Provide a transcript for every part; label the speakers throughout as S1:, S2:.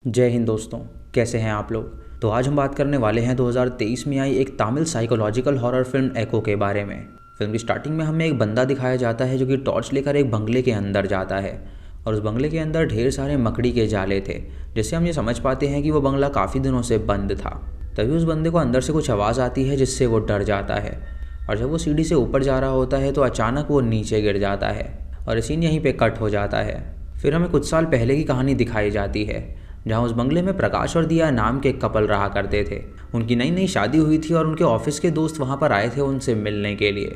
S1: जय हिंद दोस्तों। कैसे हैं आप लोग। तो आज हम बात करने वाले हैं 2023 में आई एक तमिल साइकोलॉजिकल हॉरर फिल्म एको के बारे में। फिल्म की स्टार्टिंग में हमें एक बंदा दिखाया जाता है जो कि टॉर्च लेकर एक बंगले के अंदर जाता है और उस बंगले के अंदर ढेर सारे मकड़ी के जाले थे, जिससे हम ये समझ पाते हैं कि वो बंगला काफ़ी दिनों से बंद था। तभी उस बंदे को अंदर से कुछ आवाज़ आती है जिससे वो डर जाता है और जब वो सीढ़ी से ऊपर जा रहा होता है तो अचानक वो नीचे गिर जाता है और ये सीन यहीं पे कट हो जाता है। फिर हमें कुछ साल पहले की कहानी दिखाई जाती है जहाँ उस बंगले में प्रकाश और दिया नाम के कपल रहा करते थे। उनकी नई नई शादी हुई थी और उनके ऑफिस के दोस्त वहाँ पर आए थे उनसे मिलने के लिए।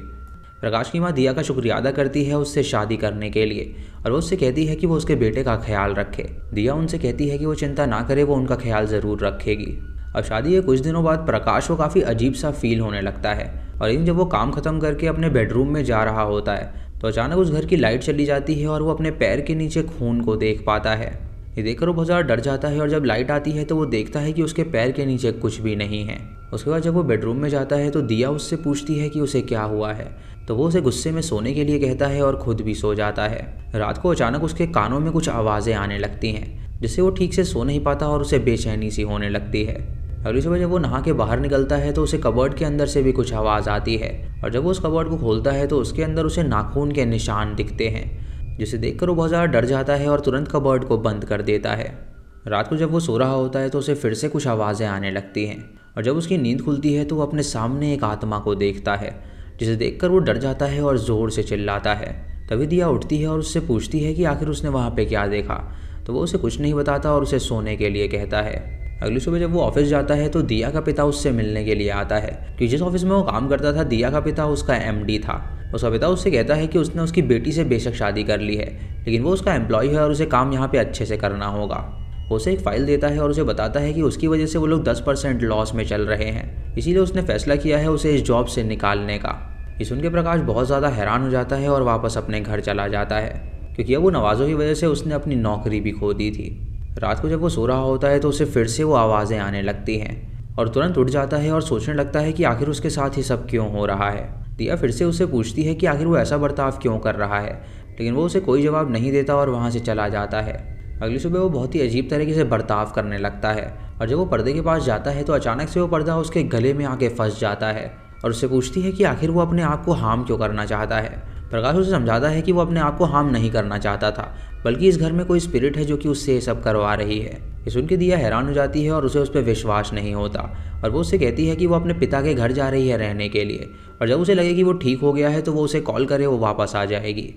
S1: प्रकाश की माँ दिया का शुक्रिया अदा करती है उससे शादी करने के लिए और वो उससे कहती है कि वो उसके बेटे का ख्याल रखे। दिया उनसे कहती है कि वो चिंता ना करे, वो उनका ख्याल ज़रूर रखेगी। अब शादी के कुछ दिनों बाद प्रकाश को काफ़ी अजीब सा फील होने लगता है और एक दिन जब वो काम ख़त्म करके अपने बेडरूम में जा रहा होता है तो अचानक उस घर की लाइट चली जाती है और वो अपने पैर के नीचे खून को देख पाता है। ये देखकर वो बहुत ज़्यादा डर जाता है और जब लाइट आती है तो वो देखता है कि उसके पैर के नीचे कुछ भी नहीं है। उसके बाद जब वो बेडरूम में जाता है तो दिया उससे पूछती है कि उसे क्या हुआ है, तो वो उसे गुस्से में सोने के लिए कहता है और खुद भी सो जाता है। रात को अचानक उसके कानों में कुछ आवाज़ें आने लगती हैं जिससे वो ठीक से सो नहीं पाता और उसे बेचैनी सी होने लगती है। अगली सुबह जब वो नहा के बाहर निकलता है तो उसे कबर्ड के अंदर से भी कुछ आवाज़ आती है और जब वो उस कबर्ड को खोलता है तो उसके अंदर उसे नाखून के निशान दिखते हैं, जिसे देखकर वो बहुत ज़्यादा डर जाता है और तुरंत कबर्ड को बंद कर देता है। रात को जब वो सो रहा होता है तो उसे फिर से कुछ आवाज़ें आने लगती हैं और जब उसकी नींद खुलती है तो वो अपने सामने एक आत्मा को देखता है, जिसे देखकर वो डर जाता है और ज़ोर से चिल्लाता है। तभी दिया उठती है और उससे पूछती है कि आखिर उसने वहाँ पे क्या देखा, तो वो उसे कुछ नहीं बताता और उसे सोने के लिए कहता है। अगली सुबह जब वो ऑफिस जाता है तो दिया का पिता उससे मिलने के लिए आता है क्योंकि जिस ऑफिस में वो काम करता था दिया का पिता उसका एमडी था। उसका पिता उससे कहता है कि उसने उसकी बेटी से बेशक शादी कर ली है लेकिन वो उसका एम्प्लॉय है और उसे काम यहाँ पे अच्छे से करना होगा। वो उसे एक फ़ाइल देता है और उसे बताता है कि उसकी वजह से वो लोग 10% लॉस में चल रहे हैं, इसीलिए उसने फैसला किया है उसे इस जॉब से निकालने का। ये सुन के प्रकाश बहुत ज़्यादा हैरान हो जाता है और वापस अपने घर चला जाता है क्योंकि अब वो नवाज़ों की वजह से उसने अपनी नौकरी भी खो दी थी। रात को जब वो सो रहा होता है तो उसे फिर से वो आवाज़ें आने लगती हैं और तुरंत उठ जाता है और सोचने लगता है कि आखिर उसके साथ ही सब क्यों हो रहा है। दिया फिर से उससे पूछती है कि आखिर वो ऐसा बर्ताव क्यों कर रहा है, लेकिन वो उसे कोई जवाब नहीं देता और वहाँ से चला जाता है। अगली सुबह वो बहुत ही अजीब तरीके से बर्ताव करने लगता है और जब वो पर्दे के पास जाता है तो अचानक से वो पर्दा उसके गले में आके फंस जाता है और उससे पूछती है कि आखिर वो अपने आप को हार्म क्यों करना चाहता है। प्रकाश उसे समझाता है कि वो अपने आप को हार्म नहीं करना चाहता था, बल्कि इस घर में कोई स्पिरिट है जो कि उससे ये सब करवा रही है। ये सुन के दिया हैरान हो जाती है और उसे उस पर विश्वास नहीं होता और वो उससे कहती है कि वो अपने पिता के घर जा रही है रहने के लिए और जब उसे लगे कि वो ठीक हो गया है तो वो उसे कॉल करे, वो वापस आ जाएगी।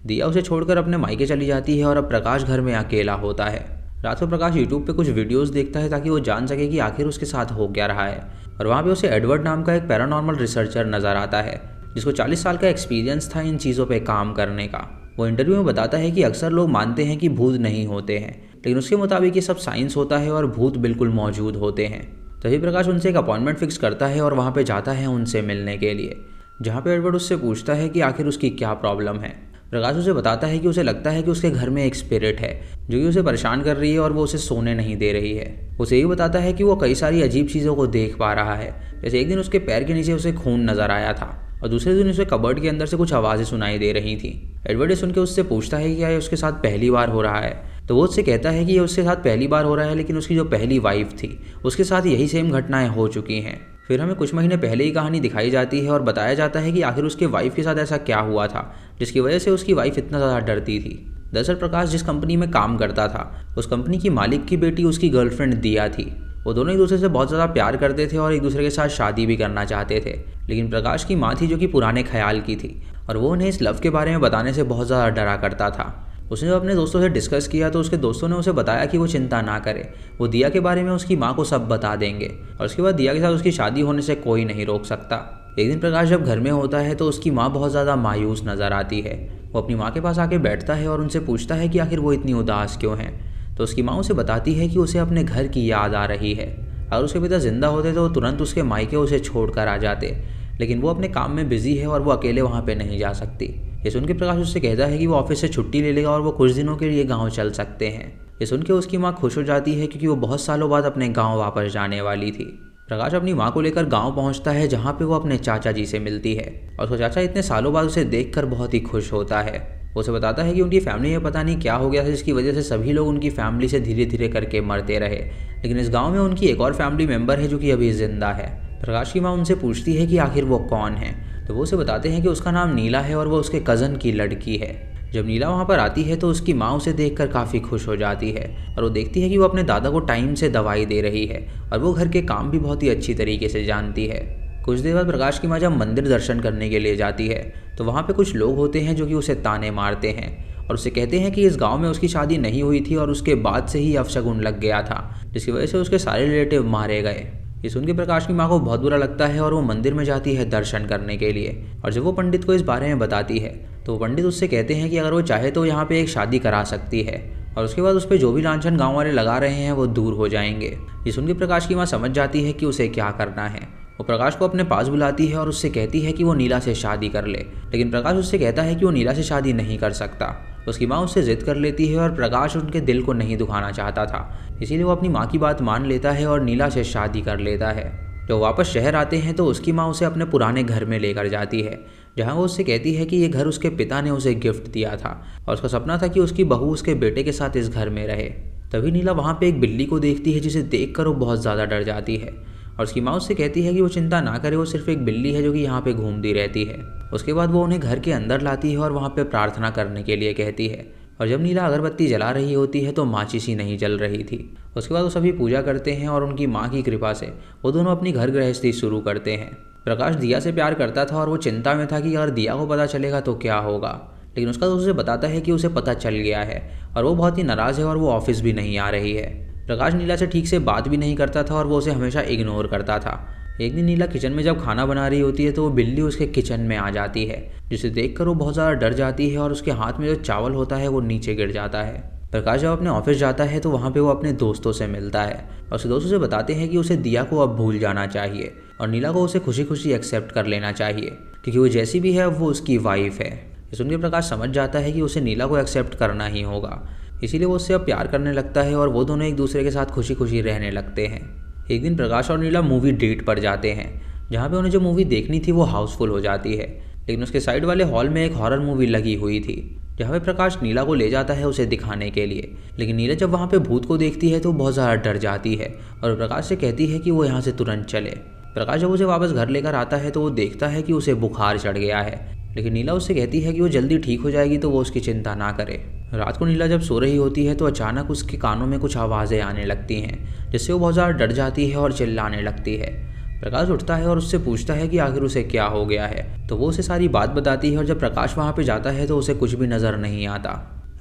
S1: दिया उसे छोड़कर अपने मायके चली जाती है और अब प्रकाश घर में अकेला होता है। रात को प्रकाश यूट्यूब पे कुछ वीडियोस देखता है ताकि वो जान सके कि आखिर उसके साथ हो क्या रहा है और वहाँ पे उसे एडवर्ड नाम का एक पैरानॉर्मल रिसर्चर नज़र आता है जिसको 40 साल का एक्सपीरियंस था इन चीज़ों पे काम करने का। वो इंटरव्यू में बताता है कि अक्सर लोग मानते हैं कि भूत नहीं होते हैं, लेकिन उसके मुताबिक ये सब साइंस होता है और भूत बिल्कुल मौजूद होते हैं। तभी प्रकाश उनसे एक अपॉइंटमेंट फिक्स करता है और वहाँ पे जाता है उनसे मिलने के लिए, जहाँ पे एडवर्ड उससे पूछता है कि आखिर उसकी क्या प्रॉब्लम है। प्रकाश उसे बताता है कि उसे लगता है कि उसके घर में एक स्पिरिट है जो कि उसे परेशान कर रही है और वो उसे सोने नहीं दे रही है। उसे ये बताता है कि वो कई सारी अजीब चीज़ों को देख पा रहा है, जैसे एक दिन उसके पैर के नीचे उसे खून नजर आया था और दूसरे दिन उसे कबर्ड के अंदर से कुछ आवाज़ें सुनाई दे रही थी। एडवर्ड सुन के उससे पूछता है कि क्या ये उसके साथ पहली बार हो रहा है, तो वो उससे कहता है कि ये उसके साथ पहली बार हो रहा है, लेकिन उसकी जो पहली वाइफ थी उसके साथ यही सेम घटनाएं हो चुकी हैं। फिर हमें कुछ महीने पहले ही कहानी दिखाई जाती है और बताया जाता है कि आखिर उसके वाइफ के साथ ऐसा क्या हुआ था जिसकी वजह से उसकी वाइफ इतना ज़्यादा डरती थी। दरअसल प्रकाश जिस कंपनी में काम करता था उस कंपनी की मालिक की बेटी उसकी गर्लफ्रेंड दिया थी। वो दोनों एक दूसरे से बहुत ज़्यादा प्यार करते थे और एक दूसरे के साथ शादी भी करना चाहते थे, लेकिन प्रकाश की माँ थी जो कि पुराने ख्याल की थी और वो उन्हें इस लव के बारे में बताने से बहुत ज़्यादा डरा करता था। उसने जब अपने दोस्तों से डिस्कस किया तो उसके दोस्तों ने उसे बताया कि वो चिंता ना करे, वो दिया के बारे में उसकी माँ को सब बता देंगे और उसके बाद दिया के साथ उसकी शादी होने से कोई नहीं रोक सकता। एक दिन प्रकाश जब घर में होता है तो उसकी माँ बहुत ज़्यादा मायूस नज़र आती है। वो अपनी माँ के पास आके बैठता है और उनसे पूछता है कि आखिर वो इतनी उदास क्यों हैं, तो उसकी माँ उसे बताती है कि उसे अपने घर की याद आ रही है। अगर उसके पिता जिंदा होते तो वो तुरंत उसके मायके उसे छोड़कर आ जाते, लेकिन वो अपने काम में बिजी है और वो अकेले वहाँ पे नहीं जा सकती। ये सुन के प्रकाश उससे कहता है कि वो ऑफिस से छुट्टी ले लेगा और वो कुछ दिनों के लिए गाँव चल सकते हैं। ये सुन के उसकी माँ खुश हो जाती है क्योंकि वो बहुत सालों बाद अपने गाँव वापस जाने वाली थी। प्रकाश अपनी माँ को लेकर गाँव पहुँचता है जहाँ पे वो अपने चाचा जी से मिलती है और उसका चाचा इतने सालों बाद उसे देखकर बहुत ही खुश होता है। वो उसे बताता है कि उनकी फैमिली में पता नहीं क्या हो गया था जिसकी वजह से सभी लोग उनकी फैमिली से धीरे धीरे करके मरते रहे, लेकिन इस गांव में उनकी एक और फैमिली मेम्बर है जो कि अभी जिंदा है। प्रकाश की माँ उनसे पूछती है कि आखिर वो कौन है, तो वो उसे बताते हैं कि उसका नाम नीला है और वो उसके कज़न की लड़की है। जब नीला वहाँ पर आती है तो उसकी माँ उसे देखकर काफ़ी खुश हो जाती है और वो देखती है कि वो अपने दादा को टाइम से दवाई दे रही है और वो घर के काम भी बहुत ही अच्छी तरीके से जानती है। कुछ देर बाद प्रकाश की माँ जब मंदिर दर्शन करने के लिए जाती है तो वहाँ पे कुछ लोग होते हैं जो कि उसे ताने मारते हैं और उसे कहते हैं कि इस गांव में उसकी शादी नहीं हुई थी और उसके बाद से ही अपशगुन लग गया था, जिसकी वजह से उसके सारे रिलेटिव मारे गए। ये सुन के प्रकाश की माँ को बहुत बुरा लगता है और वो मंदिर में जाती है दर्शन करने के लिए। और जब वो पंडित को इस बारे में बताती है तो पंडित उससे कहते हैं कि अगर वो चाहे तो यहाँ पे एक शादी करा सकती है और उसके बाद उस पर जो भी लांछन गाँव वाले लगा रहे हैं वो दूर हो जाएंगे। ये सुन के प्रकाश की माँ समझ जाती है कि उसे क्या करना है। वो प्रकाश को अपने पास बुलाती है और उससे कहती है कि वो नीला से शादी कर ले, लेकिन प्रकाश उससे कहता है कि वो नीला से शादी नहीं कर सकता। उसकी माँ उससे जिद कर लेती है और प्रकाश उनके दिल को नहीं दुखाना चाहता था, इसीलिए वो अपनी माँ की बात मान लेता है और नीला से शादी कर लेता है। जब वापस शहर आते हैं तो उसकी माँ उसे अपने पुराने घर में लेकर जाती है, जहाँ वो उससे कहती है कि ये घर उसके पिता ने उसे गिफ्ट दिया था और उसका सपना था कि उसकी बहू उसके बेटे के साथ इस घर में रहे। तभी नीला वहाँ पे एक बिल्ली को देखती है जिसे देखकर वो बहुत ज़्यादा डर जाती है और उसकी माँ उससे कहती है कि वो चिंता ना करे, वो सिर्फ एक बिल्ली है जो कि यहाँ पे घूमती रहती है। उसके बाद वो उन्हें घर के अंदर लाती है और वहाँ पे प्रार्थना करने के लिए कहती है और जब नीला अगरबत्ती जला रही होती है तो माचिस ही नहीं जल रही थी। उसके बाद वो सभी पूजा करते हैं और उनकी माँ की कृपा से वो दोनों अपनी घर गृहस्थी शुरू करते हैं। प्रकाश दिया से प्यार करता था और वो चिंता में था कि अगर दिया को पता चलेगा तो क्या होगा, लेकिन उसका दोस्त उसे बताता है कि उसे पता चल गया है और वो बहुत ही नाराज़ है और वो ऑफिस भी नहीं आ रही है। प्रकाश नीला से ठीक से बात भी नहीं करता था और वो उसे हमेशा इग्नोर करता था। एक दिन नीला किचन में जब खाना बना रही होती है तो वो बिल्ली उसके किचन में आ जाती है, जिसे देखकर वो बहुत ज़्यादा डर जाती है और उसके हाथ में जो चावल होता है वो नीचे गिर जाता है। प्रकाश जब अपने ऑफिस जाता है तो वहाँ पे वो अपने दोस्तों से मिलता है और उसके दोस्तों से बताते हैं कि उसे दिया को अब भूल जाना चाहिए और नीला को उसे खुशी खुशी एक्सेप्ट कर लेना चाहिए, क्योंकि वो जैसी भी है वो उसकी वाइफ है। ये सुनकर प्रकाश समझ जाता है कि उसे नीला को एक्सेप्ट करना ही होगा, इसीलिए वो उससे अब प्यार करने लगता है और वो दोनों एक दूसरे के साथ खुशी खुशी रहने लगते हैं। एक दिन प्रकाश और नीला मूवी डेट पर जाते हैं, जहाँ पे उन्हें जो मूवी देखनी थी वो हाउसफुल हो जाती है, लेकिन उसके साइड वाले हॉल में एक हॉरर मूवी लगी हुई थी, जहाँ पे प्रकाश नीला को ले जाता है उसे दिखाने के लिए। लेकिन नीला जब वहाँ पे भूत को देखती है तो बहुत ज़्यादा डर जाती है और प्रकाश से कहती है कि वो यहाँ से तुरंत चले। प्रकाश जब उसे वापस घर लेकर आता है तो वो देखता है कि उसे बुखार चढ़ गया है, लेकिन नीला उससे कहती है कि वो जल्दी ठीक हो जाएगी तो वो उसकी चिंता ना करे। रात को नीला जब सो रही होती है तो अचानक उसके कानों में कुछ आवाज़ें आने लगती हैं, जिससे वो बहुत ज़्यादा डर जाती है और चिल्लाने लगती है। प्रकाश उठता है और उससे पूछता है कि आखिर उसे क्या हो गया है, तो वो उसे सारी बात बताती है और जब प्रकाश वहाँ पे जाता है तो उसे कुछ भी नज़र नहीं आता।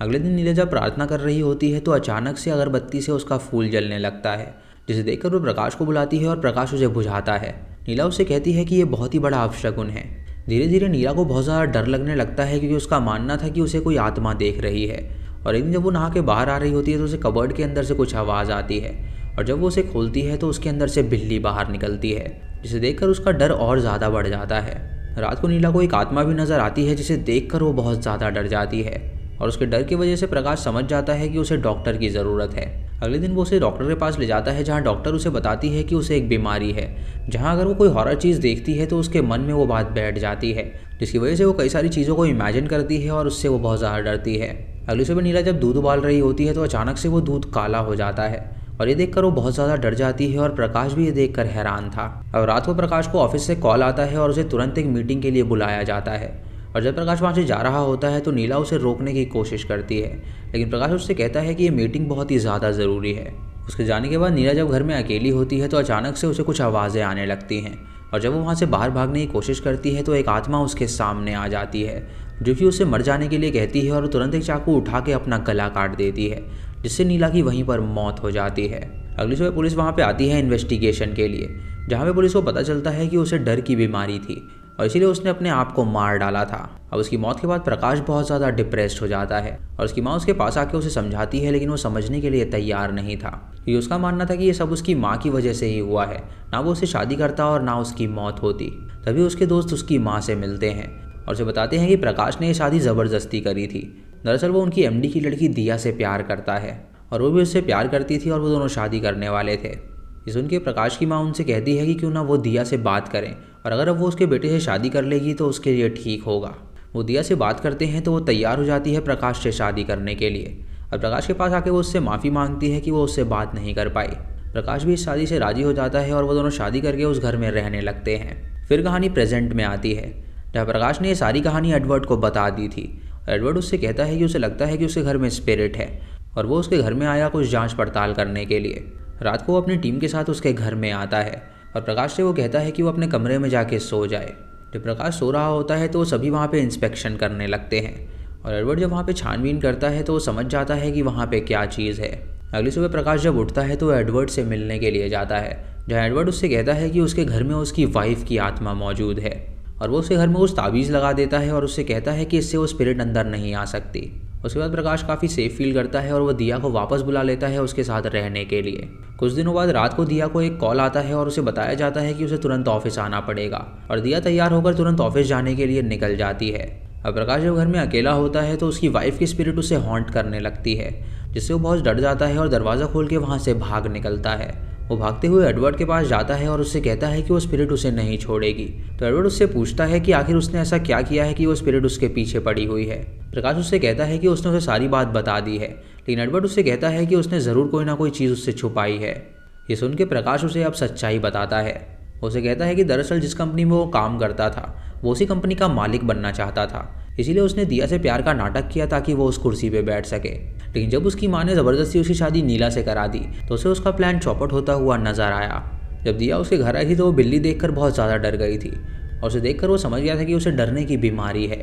S1: अगले दिन नीला जब प्रार्थना कर रही होती है तो अचानक से अगरबत्ती से उसका फूल जलने लगता है, जिसे देखकर वो प्रकाश को बुलाती है और प्रकाश उसे बुझाता है। नीला उससे कहती है कि ये बहुत ही बड़ा अपशगुन है। धीरे धीरे नीला को बहुत ज़्यादा डर लगने लगता है, क्योंकि उसका मानना था कि उसे कोई आत्मा देख रही है। और एक दिन जब वो नहा के बाहर आ रही होती है तो उसे कबर्ड के अंदर से कुछ आवाज़ आती है और जब वो उसे खोलती है तो उसके अंदर से बिल्ली बाहर निकलती है, जिसे देखकर उसका डर और ज़्यादा बढ़ जाता है। रात को नीला को एक आत्मा भी नज़र आती है, जिसे देखकर वो बहुत ज़्यादा डर जाती है और उसके डर की वजह से प्रकाश समझ जाता है कि उसे डॉक्टर की ज़रूरत है। अगले दिन वो उसे डॉक्टर के पास ले जाता है, जहाँ डॉक्टर उसे बताती है कि उसे एक बीमारी है, जहाँ अगर वो कोई हॉरर चीज़ देखती है तो उसके मन में वो बात बैठ जाती है, जिसकी वजह से वो कई सारी चीज़ों को इमेजिन करती है और उससे वो बहुत ज़्यादा डरती है। अगली सुबह नीला जब दूध उबाल रही होती है तो अचानक से वो दूध काला हो जाता है और ये देखकर वो बहुत ज़्यादा डर जाती है और प्रकाश भी ये देखकर हैरान था। अब रात को प्रकाश को ऑफिस से कॉल आता है और उसे तुरंत एक मीटिंग के लिए बुलाया जाता है और जब प्रकाश वहाँ से जा रहा होता है तो नीला उसे रोकने की कोशिश करती है, लेकिन प्रकाश उससे कहता है कि ये मीटिंग बहुत ही ज़्यादा ज़रूरी है। उसके जाने के बाद नीला जब घर में अकेली होती है तो अचानक से उसे कुछ आवाज़ें आने लगती हैं और जब वो वहाँ से बाहर भागने की कोशिश करती है तो एक आत्मा उसके सामने आ जाती है, जो कि उसे मर जाने के लिए कहती है और तुरंत एक चाकू उठा के अपना गला काट देती है, जिससे नीला की वहीं पर मौत हो जाती है। अगली सुबह पुलिस वहाँ पे आती है इन्वेस्टिगेशन के लिए, जहाँ पे पुलिस को पता चलता है कि उसे डर की बीमारी थी और इसीलिए उसने अपने आप को मार डाला था। अब उसकी मौत के बाद प्रकाश बहुत ज़्यादा डिप्रेस्ड हो जाता है और उसकी माँ उसके पास आके उसे समझाती है, लेकिन वो समझने के लिए तैयार नहीं था, क्योंकि उसका मानना था कि ये सब उसकी माँ की वजह से ही हुआ है, ना वो उससे शादी करता और ना उसकी मौत होती। तभी उसके दोस्त उसकी माँ से मिलते हैं और उसे बताते हैं कि प्रकाश ने ये शादी ज़बरदस्ती करी थी। दरअसल वो उनकी एमडी की लड़की दिया से प्यार करता है और वो भी उससे प्यार करती थी और वो दोनों शादी करने वाले थे। ये सुन के प्रकाश की माँ उनसे कहती है कि क्यों ना वो दिया से बात करें और अगर अब वो उसके बेटे से शादी कर लेगी तो उसके लिए ठीक होगा। वो दिया से बात करते हैं तो वो तैयार हो जाती है प्रकाश से शादी करने के लिए, और प्रकाश के पास आके वो उससे माफ़ी मांगती है कि वो उससे बात नहीं कर पाई। प्रकाश भी इस शादी से राज़ी हो जाता है और वो दोनों शादी करके उस घर में रहने लगते हैं। फिर कहानी प्रेजेंट में आती है, जहाँ प्रकाश ने ये सारी कहानी एडवर्ड को बता दी थी। एडवर्ड उससे कहता है कि उसे लगता है कि उसके घर में स्पिरिट है और वो उसके घर में आया कुछ जांच पड़ताल करने के लिए। रात को वो अपनी टीम के साथ उसके घर में आता है और प्रकाश से वो कहता है कि वो अपने कमरे में जाके सो जाए। जब प्रकाश सो रहा होता है तो वो सभी वहाँ पे इंस्पेक्शन करने लगते हैं और एडवर्ड जब वहाँ पे छानबीन करता है तो वो समझ जाता है कि वहाँ पे क्या चीज़ है। अगली सुबह प्रकाश जब उठता है तो वो एडवर्ड से मिलने के लिए जाता है, जहाँ एडवर्ड उससे कहता है कि उसके घर में उसकी वाइफ की आत्मा मौजूद है और वो उसके घर में उस ताबीज़ लगा देता है और उससे कहता है कि इससे वो स्पिरिट अंदर नहीं आ सकती। उसके बाद प्रकाश काफ़ी सेफ फील करता है और वो दिया को वापस बुला लेता है उसके साथ रहने के लिए। कुछ दिनों बाद रात को दिया को एक कॉल आता है और उसे बताया जाता है कि उसे तुरंत ऑफिस आना पड़ेगा, और दिया तैयार होकर तुरंत ऑफिस जाने के लिए निकल जाती है। अब प्रकाश जब घर में अकेला होता है तो उसकी वाइफ की स्पिरिट उसे हॉन्ट करने लगती है, जिससे वो बहुत डर जाता है और दरवाज़ा खोल के वहाँ से भाग निकलता है। वो भागते हुए एडवर्ड के पास जाता है और उससे कहता है कि वो स्पिरिट उसे नहीं छोड़ेगी। तो एडवर्ड उससे पूछता है कि आखिर उसने ऐसा क्या किया है कि वो स्पिरिट उसके पीछे पड़ी हुई है। प्रकाश उससे कहता है कि उसने उसे सारी बात बता दी है, लेकिन एडवर्ड उससे कहता है कि उसने ज़रूर कोई ना कोई चीज़ उससे छुपाई है। ये सुन के प्रकाश उसे अब सच्चाई बताता है। उसे कहता है कि दरअसल जिस कंपनी में वो काम करता था वो उसी कंपनी का मालिक बनना चाहता था, इसीलिए उसने दिया से प्यार का नाटक किया ताकि वो उस कुर्सी पे बैठ सके। लेकिन जब उसकी माँ ने ज़बरदस्ती उसकी शादी नीला से करा दी तो उसे उसका प्लान चौपट होता हुआ नजर आया। जब दिया उसके घर आई थी तो वो बिल्ली देखकर बहुत ज़्यादा डर गई थी और उसे देखकर वो समझ गया था कि उसे डरने की बीमारी है,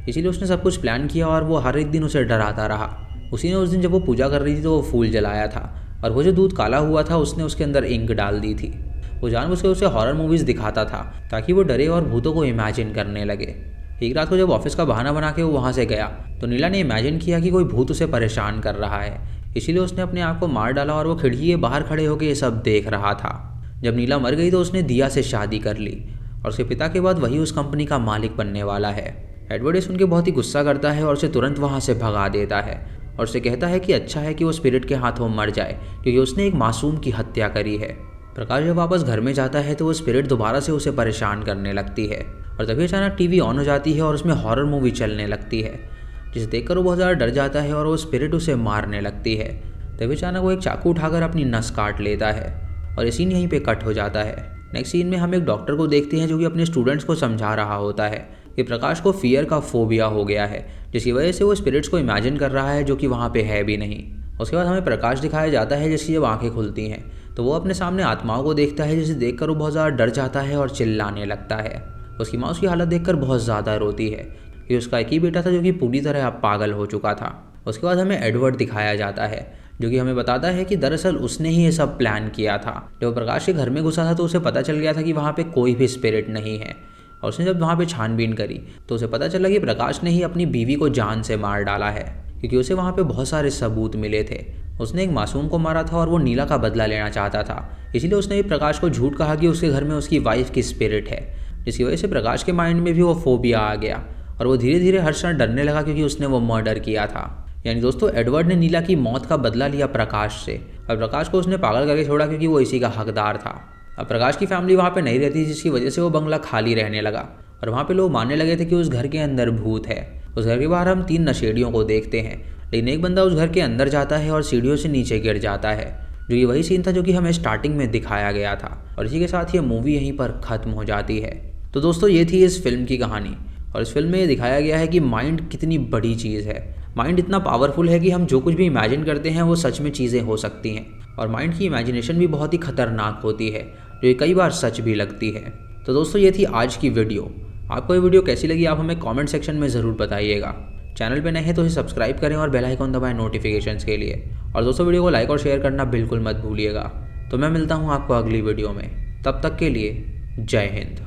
S1: इसीलिए उसने सब कुछ प्लान किया और वो हर एक दिन उसे डराता रहा। उसी ने उस दिन जब वो पूजा कर रही थी तो वो फूल जलाया था और वो जो दूध काला हुआ था उसने उसके अंदर इंक डाल दी थी। वो जानबूझ के उसे हॉरर मूवीज़ दिखाता था ताकि वो डरे और भूतों को इमेजिन करने लगे। एक रात को जब ऑफिस का बहाना बना के वो वहाँ से गया तो नीला ने इमेजिन किया कि कोई भूत उसे परेशान कर रहा है, इसीलिए उसने अपने आप को मार डाला और वो खिड़की के बाहर खड़े होकर ये सब देख रहा था। जब नीला मर गई तो उसने दिया से शादी कर ली और उसके पिता के बाद वही उस कंपनी का मालिक बनने वाला है। एडवर्ड ये सुन के बहुत ही गुस्सा करता है और उसे तुरंत वहाँ से भगा देता है और उसे कहता है कि अच्छा है कि वो स्पिरिट के हाथों मर जाए क्योंकि उसने एक मासूम की हत्या करी है। प्रकाश जब वापस घर में जाता है तो वो स्पिरिट दोबारा से उसे परेशान करने लगती है और तभी अचानक टीवी ऑन हो जाती है और उसमें हॉरर मूवी चलने लगती है, जिसे देखकर वो बहुत ज़्यादा डर जाता है और वो स्पिरिट उसे मारने लगती है। तभी अचानक वो एक चाकू उठाकर अपनी नस काट लेता है और ये सीन यहीं पे कट हो जाता है। नेक्स्ट सीन में हम एक डॉक्टर को देखते हैं जो कि अपने स्टूडेंट्स को समझा रहा होता है कि प्रकाश को फियर का फोबिया हो गया है, जिसकी वजह से वो स्पिरिट्स को इमेजिन कर रहा है जो कि वहाँ पे है भी नहीं। उसके बाद हमें प्रकाश दिखाया जाता है जिसकी जब आंखें खुलती हैं तो वो अपने सामने आत्माओं को देखता है, जिसे देखकर वो बहुत ज़्यादा डर जाता है और चिल्लाने लगता है। उसकी माँ उसकी हालत देखकर बहुत ज़्यादा रोती है कि उसका एक ही बेटा था जो कि पूरी तरह अब पागल हो चुका था। उसके बाद हमें एडवर्ड दिखाया जाता है जो कि हमें बताता है कि दरअसल उसने ही ये सब प्लान किया था। जब प्रकाश के घर में घुसा था तो उसे पता चल गया था कि वहाँ पे कोई भी स्पिरिट नहीं है और उसने जब वहाँ पे छानबीन करी तो उसे पता चला कि प्रकाश ने ही अपनी बीवी को जान से मार डाला है, क्योंकि उसे वहाँ पे बहुत सारे सबूत मिले थे। उसने एक मासूम को मारा था और वो नीला का बदला लेना चाहता था, इसीलिए उसने भी प्रकाश को झूठ कहा कि उसके घर में उसकी वाइफ की स्पिरिट है, जिसकी वजह से प्रकाश के माइंड में भी वो फोबिया आ गया और वो धीरे धीरे हर क्षण डरने लगा क्योंकि उसने वो मर्डर किया था। यानी दोस्तों एडवर्ड ने नीला की मौत का बदला लिया प्रकाश से और प्रकाश को उसने पागल करके छोड़ा क्योंकि वो इसी का हकदार था। अब प्रकाश की फैमिली वहाँ पे नहीं रहती, जिसकी वजह से वो बंगला खाली रहने लगा और वहाँ पे लोग मानने लगे थे कि उस घर के अंदर भूत है। उस घर के बाहर हम 3 नशेड़ियों को देखते हैं, लेकिन एक बंदा उस घर के अंदर जाता है और सीढ़ियों से नीचे गिर जाता है, जो ये वही सीन था जो कि हमें स्टार्टिंग में दिखाया गया था। और इसी के साथ ये मूवी यहीं पर ख़त्म हो जाती है। तो दोस्तों ये थी इस फिल्म की कहानी और इस फिल्म में ये दिखाया गया है कि माइंड कितनी बड़ी चीज़ है। माइंड इतना पावरफुल है कि हम जो कुछ भी इमेजिन करते हैं वो सच में चीज़ें हो सकती हैं और माइंड की इमेजिनेशन भी बहुत ही खतरनाक होती है, जो कई बार सच भी लगती है। तो दोस्तों ये थी आज की वीडियो। आपको ये वीडियो कैसी लगी आप हमें कमेंट सेक्शन में ज़रूर बताइएगा। चैनल पे नए हैं तो इसे सब्सक्राइब करें और बेल आइकन दबाएं नोटिफिकेशंस के लिए। और दोस्तों वीडियो को लाइक और शेयर करना बिल्कुल मत भूलिएगा। तो मैं मिलता हूँ आपको अगली वीडियो में, तब तक के लिए जय हिंद।